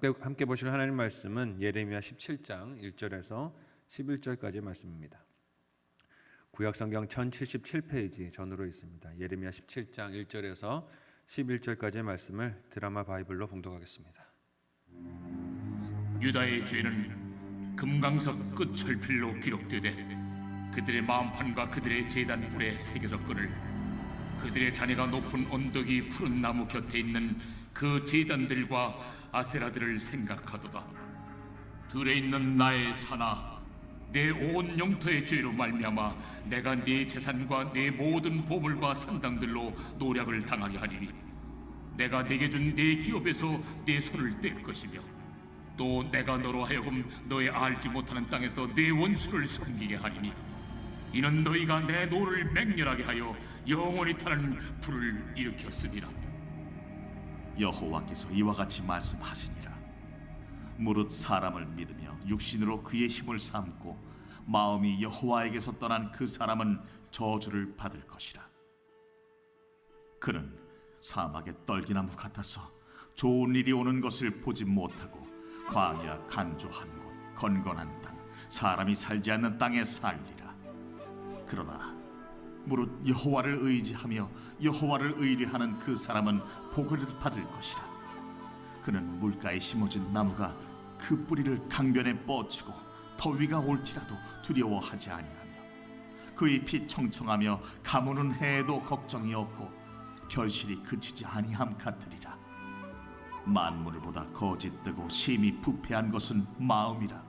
함께 보실 하나님 말씀은 예레미야 17장 1절에서 11절까지의 말씀입니다. 구약성경 1077페이지 전으로 있습니다. 예레미야 17장 1절에서 11절까지의 말씀을 드라마 바이블로 봉독하겠습니다. 유다의 죄는 금강석 끝 철필로 기록되되 그들의 마음판과 그들의 제단 뿔에 새겨졌거늘 그들의 자녀가 높은 언덕이 푸른 나무 곁에 있는 그 제단들과 아세라들을 생각하도다. 들에 있는 나의 산아, 내 온 영토의 죄로 말미암아 내가 네 재산과 네 모든 보물과 산당들로 노략을 당하게 하리니 내가 네게 준 네 기업에서 네 손을 뗄 것이며 또 내가 너로 하여금 너의 알지 못하는 땅에서 네 원수를 섬기게 하리니 이는 너희가 내 노를 맹렬하게 하여 영원히 타는 불을 일으켰습니다. 여호와께서 이와 같이 말씀하시니라. 무릇 사람을 믿으며 육신으로 그의 힘을 삼고 마음이 여호와에게서 떠난 그 사람은 저주를 받을 것이라. 그는 사막의 떨기나무 같아서 좋은 일이 오는 것을 보지 못하고 광야 간조한 곳 건건한 땅 사람이 살지 않는 땅에 살리라. 그러나 무릇 여호와를 의지하며 여호와를 의뢰하는 그 사람은 복을 받을 것이라. 그는 물가에 심어진 나무가 그 뿌리를 강변에 뻗치고 더위가 올지라도 두려워하지 아니하며 그 잎이 청청하며 가무는 해에도 걱정이 없고 결실이 그치지 아니함 같으리라. 만물을 보다 거짓되고 심히 부패한 것은 마음이라.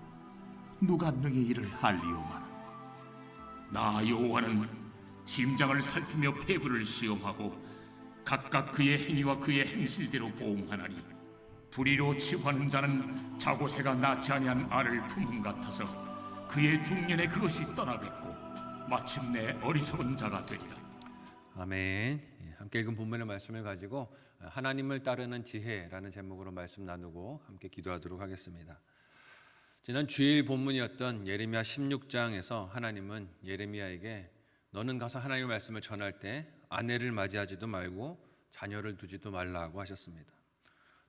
누가 능히 이를 알리오마나. 나 여호와는 심장을 살피며 폐부를 시험하고 각각 그의 행위와 그의 행실대로 보응하나니 불의로 치부하는 자는 자고새가 낳지 아니한 알을 품음 같아서 그의 중년에 그것이 떠나겠고 마침내 어리석은 자가 되리라. 아멘. 함께 읽은 본문의 말씀을 가지고 하나님을 따르는 지혜라는 제목으로 말씀 나누고 함께 기도하도록 하겠습니다. 지난 주일 본문이었던 예레미야 16장에서 하나님은 예레미야에게 너는 가서 하나님의 말씀을 전할 때 아내를 맞이하지도 말고 자녀를 두지도 말라고 하셨습니다.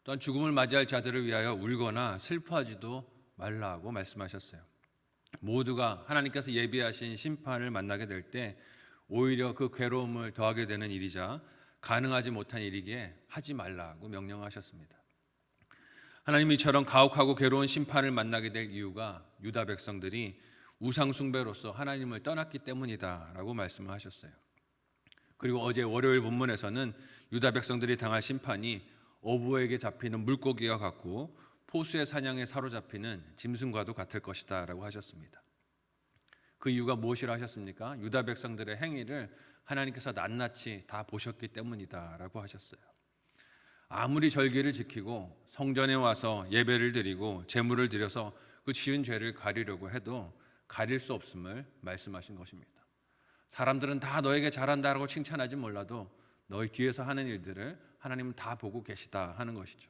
또한 죽음을 맞이할 자들을 위하여 울거나 슬퍼하지도 말라고 말씀하셨어요. 모두가 하나님께서 예비하신 심판을 만나게 될 때 오히려 그 괴로움을 더하게 되는 일이자 가능하지 못한 일이기에 하지 말라고 명령하셨습니다. 하나님이 이처럼 가혹하고 괴로운 심판을 만나게 될 이유가 유다 백성들이 우상 숭배로서 하나님을 떠났기 때문이다라고 말씀을 하셨어요. 그리고 어제 월요일 본문에서는 유다 백성들이 당할 심판이 어부에게 잡히는 물고기와 같고 포수의 사냥에 사로잡히는 짐승과도 같을 것이다라고 하셨습니다. 그 이유가 무엇이라 하셨습니까? 유다 백성들의 행위를 하나님께서 낱낱이 다 보셨기 때문이다라고 하셨어요. 아무리 절기를 지키고 성전에 와서 예배를 드리고 제물을 드려서 그 지은 죄를 가리려고 해도 가릴 수 없음을 말씀하신 것입니다. 사람들은 다 너에게 잘한다라고 칭찬하지 몰라도 너희 뒤에서 하는 일들을 하나님은 다 보고 계시다 하는 것이죠.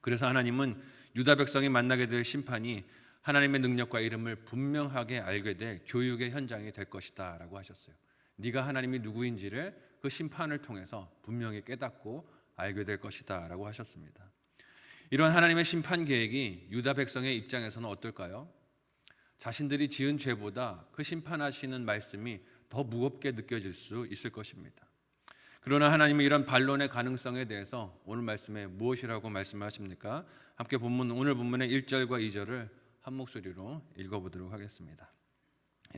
그래서 하나님은 유다 백성이 만나게 될 심판이 하나님의 능력과 이름을 분명하게 알게 될 교육의 현장이 될 것이다 라고 하셨어요. 네가 하나님이 누구인지를 그 심판을 통해서 분명히 깨닫고 알게 될 것이다 라고 하셨습니다. 이런 하나님의 심판 계획이 유다 백성의 입장에서는 어떨까요? 자신들이 지은 죄보다 그 심판하시는 말씀이 더 무겁게 느껴질 수 있을 것입니다. 그러나 하나님의 이런 반론의 가능성에 대해서 오늘 말씀에 무엇이라고 말씀하십니까? 함께 오늘 본문의 1절과 2절을 한 목소리로 읽어보도록 하겠습니다.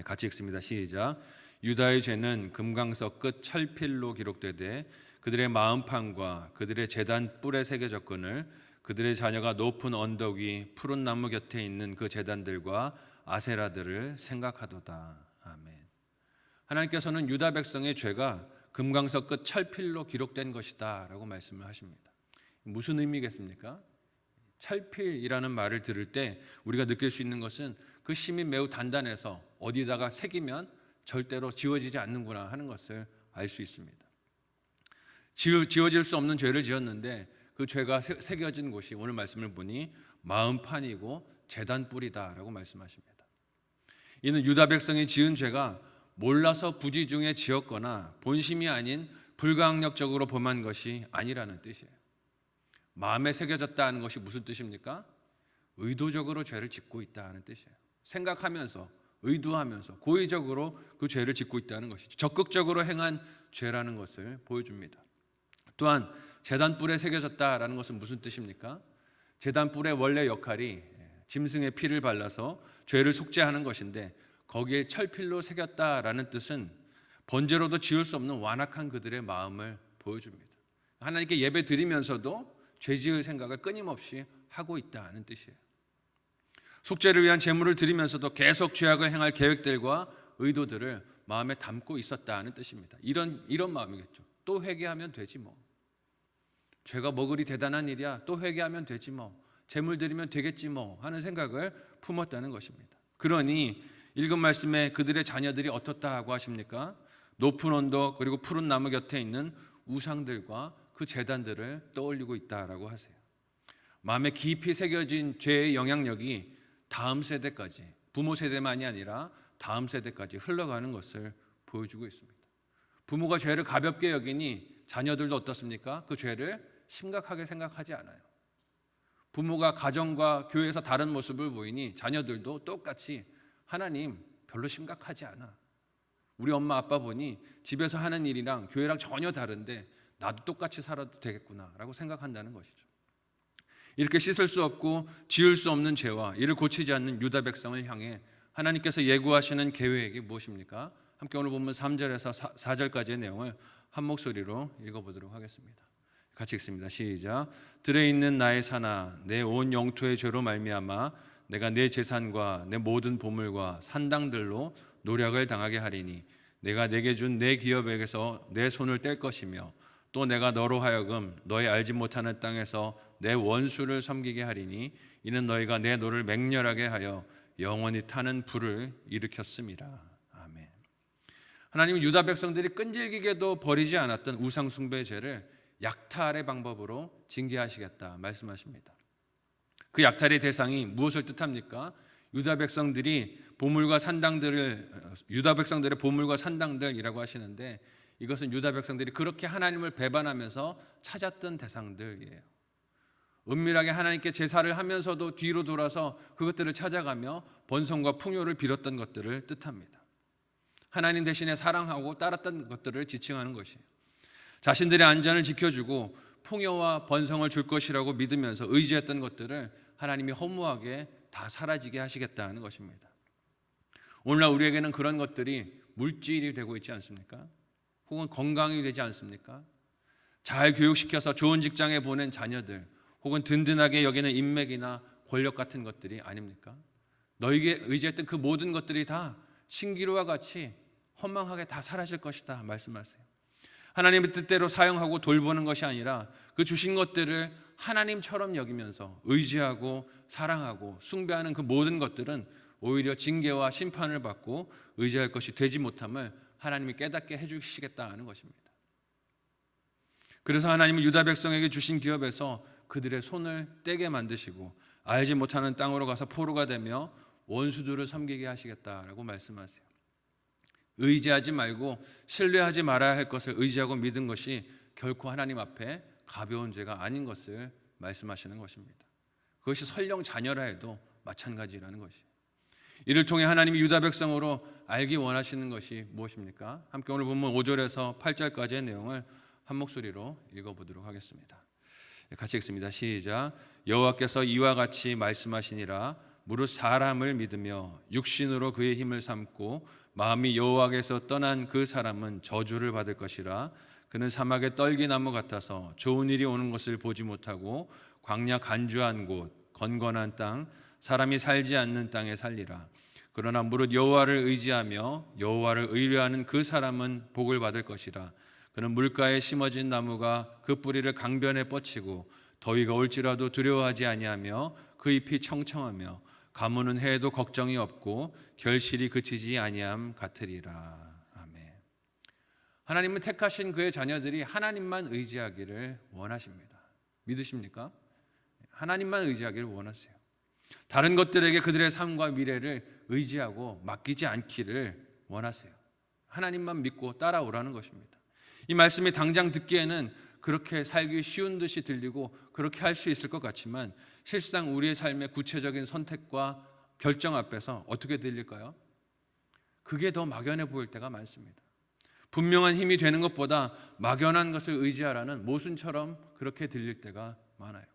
같이 읽습니다. 시작. 유다의 죄는 금강석 끝 철필로 기록되되 그들의 마음판과 그들의 제단 뿔에 새겨졌거늘 그들의 자녀가 높은 언덕 위 푸른 나무 곁에 있는 그 제단들과 아세라들을 생각하도다. 아멘. 하나님께서는 유다 백성의 죄가 금강석 끝 철필로 기록된 것이다 라고 말씀을 하십니다. 무슨 의미겠습니까? 철필이라는 말을 들을 때 우리가 느낄 수 있는 것은 그 심이 매우 단단해서 어디다가 새기면 절대로 지워지지 않는구나 하는 것을 알 수 있습니다. 지워질 수 없는 죄를 지었는데 그 죄가 새겨진 곳이 오늘 말씀을 보니 마음판이고 제단 뿔이다라고 말씀하십니다. 이는 유다 백성이 지은 죄가 몰라서 부지 중에 지었거나 본심이 아닌 불가항력적으로 범한 것이 아니라는 뜻이에요. 마음에 새겨졌다는 것이 무슨 뜻입니까? 의도적으로 죄를 짓고 있다는 뜻이에요. 생각하면서, 의도하면서 고의적으로 그 죄를 짓고 있다는 것이죠. 적극적으로 행한 죄라는 것을 보여줍니다. 또한 제단뿔에 새겨졌다라는 것은 무슨 뜻입니까? 제단뿔의 원래 역할이 짐승의 피를 발라서 죄를 속죄하는 것인데, 거기에 철필로 새겼다라는 뜻은 번제로도 지을 수 없는 완악한 그들의 마음을 보여줍니다. 하나님께 예배 드리면서도 죄 지을 생각을 끊임없이 하고 있다는 뜻이에요. 속죄를 위한 제물을 드리면서도 계속 죄악을 행할 계획들과 의도들을 마음에 담고 있었다는 뜻입니다. 이런 마음이겠죠. 또 회개하면 되지 뭐. 죄가 뭐 그리 대단한 일이야. 또 회개하면 되지 뭐. 제물 드리면 되겠지 뭐 하는 생각을 품었다는 것입니다. 그러니 읽은 말씀에 그들의 자녀들이 어떻다고 하십니까? 높은 언덕 그리고 푸른 나무 곁에 있는 우상들과 그 제단들을 떠올리고 있다라고 하세요. 마음에 깊이 새겨진 죄의 영향력이 다음 세대까지, 부모 세대만이 아니라 다음 세대까지 흘러가는 것을 보여주고 있습니다. 부모가 죄를 가볍게 여기니 자녀들도 어떻습니까? 그 죄를 심각하게 생각하지 않아요. 부모가 가정과 교회에서 다른 모습을 보이니 자녀들도 똑같이 하나님 별로 심각하지 않아. 우리 엄마 아빠 보니 집에서 하는 일이랑 교회랑 전혀 다른데 나도 똑같이 살아도 되겠구나라고 생각한다는 것이죠. 이렇게 씻을 수 없고 지을 수 없는 죄와 이를 고치지 않는 유다 백성을 향해 하나님께서 예고하시는 계획이 무엇입니까? 함께 오늘 본문 3절에서 4절까지의 내용을 한 목소리로 읽어보도록 하겠습니다. 같이 읽습니다. 시작. 들에 있는 나의 산아, 내 온 영토의 죄로 말미암아 내가 내 재산과 내 모든 보물과 산당들로 노략을 당하게 하리니 내가 내게 준 내 기업에게서 내 손을 뗄 것이며 또 내가 너로 하여금 너희 알지 못하는 땅에서 내 원수를 섬기게 하리니 이는 너희가 내 노를 맹렬하게 하여 영원히 타는 불을 일으켰음이라. 아멘. 하나님은 유다 백성들이 끈질기게도 버리지 않았던 우상 숭배의 죄를 약탈의 방법으로 징계하시겠다 말씀하십니다. 그 약탈의 대상이 무엇을 뜻합니까? 유다 백성들의 보물과 산당들이라고 하시는데, 이것은 유다 백성들이 그렇게 하나님을 배반하면서 찾았던 대상들이에요. 은밀하게 하나님께 제사를 하면서도 뒤로 돌아서 그것들을 찾아가며 번성과 풍요를 빌었던 것들을 뜻합니다. 하나님 대신에 사랑하고 따랐던 것들을 지칭하는 것이에요. 자신들의 안전을 지켜주고 풍요와 번성을 줄 것이라고 믿으면서 의지했던 것들을 하나님이 허무하게 다 사라지게 하시겠다는 것입니다. 오늘날 우리에게는 그런 것들이 물질이 되고 있지 않습니까? 혹은 건강이 되지 않습니까? 잘 교육시켜서 좋은 직장에 보낸 자녀들, 혹은 든든하게 여기는 인맥이나 권력 같은 것들이 아닙니까? 너에게 의지했던 그 모든 것들이 다 신기루와 같이 허망하게 다 사라질 것이다 말씀하세요. 하나님의 뜻대로 사용하고 돌보는 것이 아니라 그 주신 것들을 하나님처럼 여기면서 의지하고 사랑하고 숭배하는 그 모든 것들은 오히려 징계와 심판을 받고 의지할 것이 되지 못함을 하나님이 깨닫게 해주시겠다는 것입니다. 그래서 하나님은 유다 백성에게 주신 기업에서 그들의 손을 떼게 만드시고 알지 못하는 땅으로 가서 포로가 되며 원수들을 섬기게 하시겠다라고 말씀하세요. 의지하지 말고 신뢰하지 말아야 할 것을 의지하고 믿은 것이 결코 하나님 앞에 가벼운 죄가 아닌 것을 말씀하시는 것입니다. 그것이 설령 자녀라 해도 마찬가지라는 것이에요. 이를 통해 하나님이 유다 백성으로 알기 원하시는 것이 무엇입니까? 함께 오늘 본문 5절에서 8절까지의 내용을 한 목소리로 읽어보도록 하겠습니다. 같이 읽습니다. 시작. 여호와께서 이와 같이 말씀하시니라. 무릇 사람을 믿으며 육신으로 그의 힘을 삼고 마음이 여호와께서 떠난 그 사람은 저주를 받을 것이라. 그는 사막의 떨기나무 같아서 좋은 일이 오는 것을 보지 못하고 광야 간주한 곳 건건한 땅 사람이 살지 않는 땅에 살리라. 그러나 무릇 여호와를 의지하며 여호와를 의뢰하는 그 사람은 복을 받을 것이라. 그는 물가에 심어진 나무가 그 뿌리를 강변에 뻗치고 더위가 올지라도 두려워하지 아니하며 그 잎이 청청하며 가무는 해에도 걱정이 없고 결실이 그치지 아니함 같으리라. 아멘. 하나님은 택하신 그의 자녀들이 하나님만 의지하기를 원하십니다. 믿으십니까? 하나님만 의지하기를 원하세요. 다른 것들에게 그들의 삶과 미래를 의지하고 맡기지 않기를 원하세요. 하나님만 믿고 따라오라는 것입니다. 이 말씀이 당장 듣기에는 그렇게 살기 쉬운 듯이 들리고 그렇게 할 수 있을 것 같지만 실상 우리의 삶의 구체적인 선택과 결정 앞에서 어떻게 들릴까요? 그게 더 막연해 보일 때가 많습니다. 분명한 힘이 되는 것보다 막연한 것을 의지하라는 모순처럼 그렇게 들릴 때가 많아요.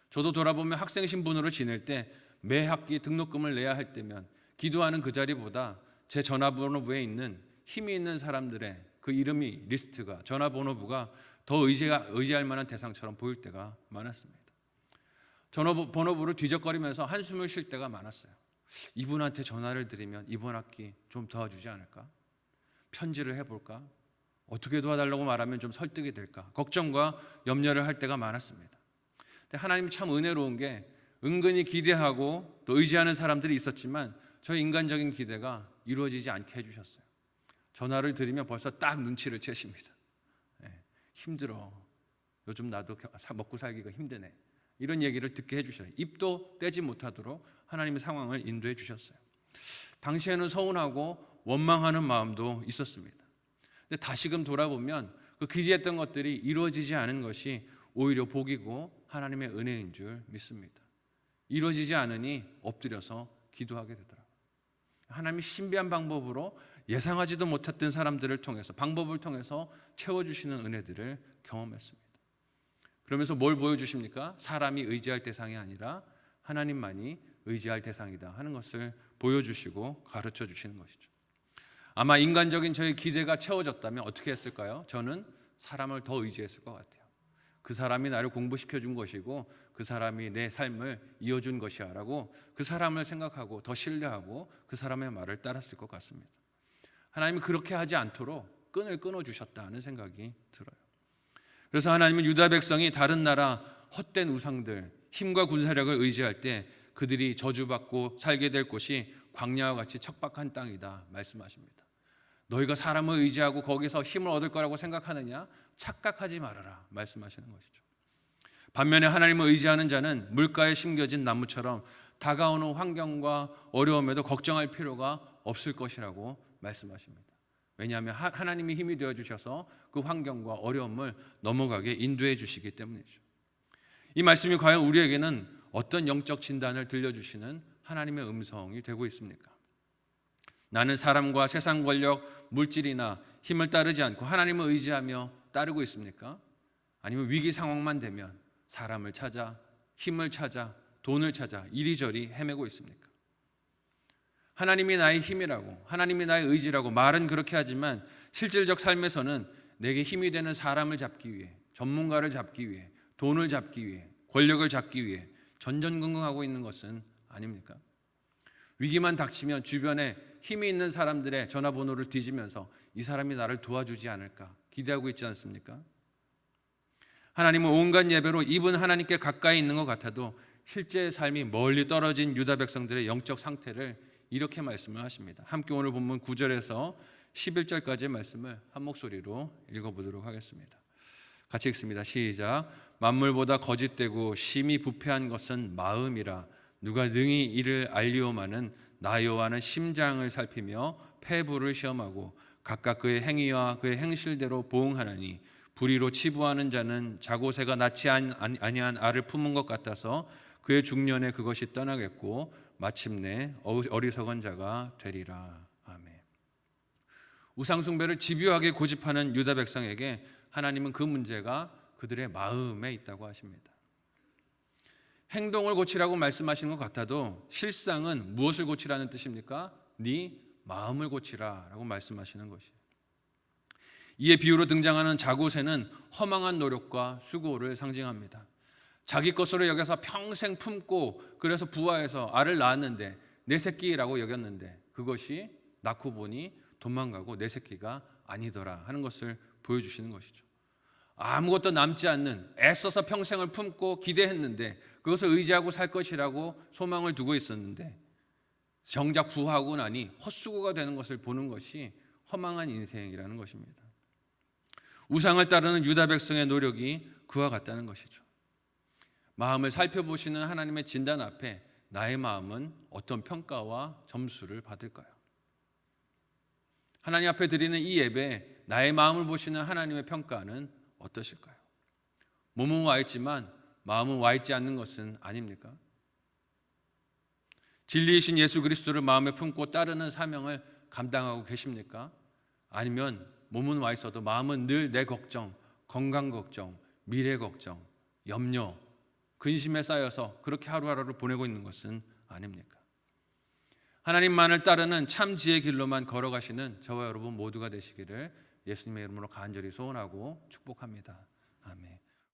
저도 돌아보면 학생 신분으로 지낼 때 매 학기 등록금을 내야 할 때면 기도하는 그 자리보다 제 전화번호부에 있는 힘이 있는 사람들의 그 이름이 리스트가 전화번호부가 더 의지할 만한 대상처럼 보일 때가 많았습니다. 전화번호부를 뒤적거리면서 한숨을 쉴 때가 많았어요. 이분한테 전화를 드리면 이번 학기 좀 도와주지 않을까? 편지를 해볼까? 어떻게 도와달라고 말하면 좀 설득이 될까? 걱정과 염려를 할 때가 많았습니다. 근데 하나님이 참 은혜로운 게 은근히 기대하고 또 의지하는 사람들이 있었지만 저희 인간적인 기대가 이루어지지 않게 해주셨어요. 전화를 드리면 벌써 딱 눈치를 채십니다. 힘들어. 요즘 나도 먹고 살기가 힘드네. 이런 얘기를 듣게 해주셔요. 입도 떼지 못하도록 하나님의 상황을 인도해 주셨어요. 당시에는 서운하고 원망하는 마음도 있었습니다. 근데 다시금 돌아보면 그 기대했던 것들이 이루어지지 않은 것이 오히려 복이고 하나님의 은혜인 줄 믿습니다. 이루어지지 않으니 엎드려서 기도하게 되더라고요. 하나님이 신비한 방법으로 예상하지도 못했던 사람들을 통해서 방법을 통해서 채워주시는 은혜들을 경험했습니다. 그러면서 뭘 보여주십니까? 사람이 의지할 대상이 아니라 하나님만이 의지할 대상이다 하는 것을 보여주시고 가르쳐 주시는 것이죠. 아마 인간적인 저의 기대가 채워졌다면 어떻게 했을까요? 저는 사람을 더 의지했을 것 같아요. 그 사람이 나를 공부시켜 준 것이고 그 사람이 내 삶을 이어준 것이야 라고 그 사람을 생각하고 더 신뢰하고 그 사람의 말을 따랐을 것 같습니다. 하나님이 그렇게 하지 않도록 끈을 끊어주셨다는 생각이 들어요. 그래서 하나님은 유다 백성이 다른 나라 헛된 우상들, 힘과 군사력을 의지할 때 그들이 저주받고 살게 될 곳이 광야와 같이 척박한 땅이다 말씀하십니다. 너희가 사람을 의지하고 거기서 힘을 얻을 거라고 생각하느냐? 착각하지 말아라 말씀하시는 것이죠. 반면에 하나님을 의지하는 자는 물가에 심겨진 나무처럼 다가오는 환경과 어려움에도 걱정할 필요가 없을 것이라고 말씀하십니다. 왜냐하면 하나님이 힘이 되어 주셔서 그 환경과 어려움을 넘어가게 인도해 주시기 때문이죠. 이 말씀이 과연 우리에게는 어떤 영적 진단을 들려주시는 하나님의 음성이 되고 있습니까? 나는 사람과 세상 권력, 물질이나 힘을 따르지 않고 하나님을 의지하며 따르고 있습니까? 아니면 위기 상황만 되면 사람을 찾아, 힘을 찾아, 돈을 찾아 이리저리 헤매고 있습니까? 하나님이 나의 힘이라고, 하나님이 나의 의지라고 말은 그렇게 하지만 실질적 삶에서는 내게 힘이 되는 사람을 잡기 위해, 전문가를 잡기 위해, 돈을 잡기 위해, 권력을 잡기 위해 전전긍긍하고 있는 것은 아닙니까? 위기만 닥치면 주변에 힘이 있는 사람들의 전화번호를 뒤지면서 이 사람이 나를 도와주지 않을까 기대하고 있지 않습니까? 하나님은 온갖 예배로 입은 하나님께 가까이 있는 것 같아도 실제의 삶이 멀리 떨어진 유다 백성들의 영적 상태를 이렇게 말씀을 하십니다. 함께 오늘 본문 9절에서 11절까지의 말씀을 한 목소리로 읽어보도록 하겠습니다. 같이 읽습니다. 시작. 만물보다 거짓되고 심히 부패한 것은 마음이라 누가 능히 이를 알리오마는 나 여호와는 심장을 살피며 폐부를 시험하고 각각 그의 행위와 그의 행실대로 보응하나니 불의로 치부하는 자는 자고새가 낳지 아니한 알을 품은 것 같아서 그의 중년에 그것이 떠나겠고 마침내 어리석은 자가 되리라. 아멘. 우상숭배를 집요하게 고집하는 유다 백성에게 하나님은 그 문제가 그들의 마음에 있다고 하십니다. 행동을 고치라고 말씀하시는 것 같아도 실상은 무엇을 고치라는 뜻입니까? 네 마음을 고치라라고 말씀하시는 것이에요. 이에 비유로 등장하는 자고새는 허망한 노력과 수고를 상징합니다. 자기 것으로 여겨서 평생 품고 그래서 부화해서 알을 낳았는데 내 새끼라고 여겼는데 그것이 낳고 보니 도망가고 내 새끼가 아니더라 하는 것을 보여주시는 것이죠. 아무것도 남지 않는 애써서 평생을 품고 기대했는데 그것을 의지하고 살 것이라고 소망을 두고 있었는데 정작 부화하고 나니 헛수고가 되는 것을 보는 것이 허망한 인생이라는 것입니다. 우상을 따르는 유다 백성의 노력이 그와 같다는 것이죠. 마음을 살펴보시는 하나님의 진단 앞에 나의 마음은 어떤 평가와 점수를 받을까요? 하나님 앞에 드리는 이 예배에 나의 마음을 보시는 하나님의 평가는 어떠실까요? 몸은 와 있지만 마음은 와 있지 않는 것은 아닙니까? 진리이신 예수 그리스도를 마음에 품고 따르는 사명을 감당하고 계십니까? 아니면 몸은 와 있어도 마음은 늘 내 걱정, 건강 걱정, 미래 걱정, 염려, 근심에 쌓여서 그렇게 하루하루를 보내고 있는 것은 아닙니까? 하나님만을 따르는 참 지혜의 길로만 걸어가시는 저와 여러분 모두가 되시기를 예수님의 이름으로 간절히 소원하고 축복합니다. 아멘.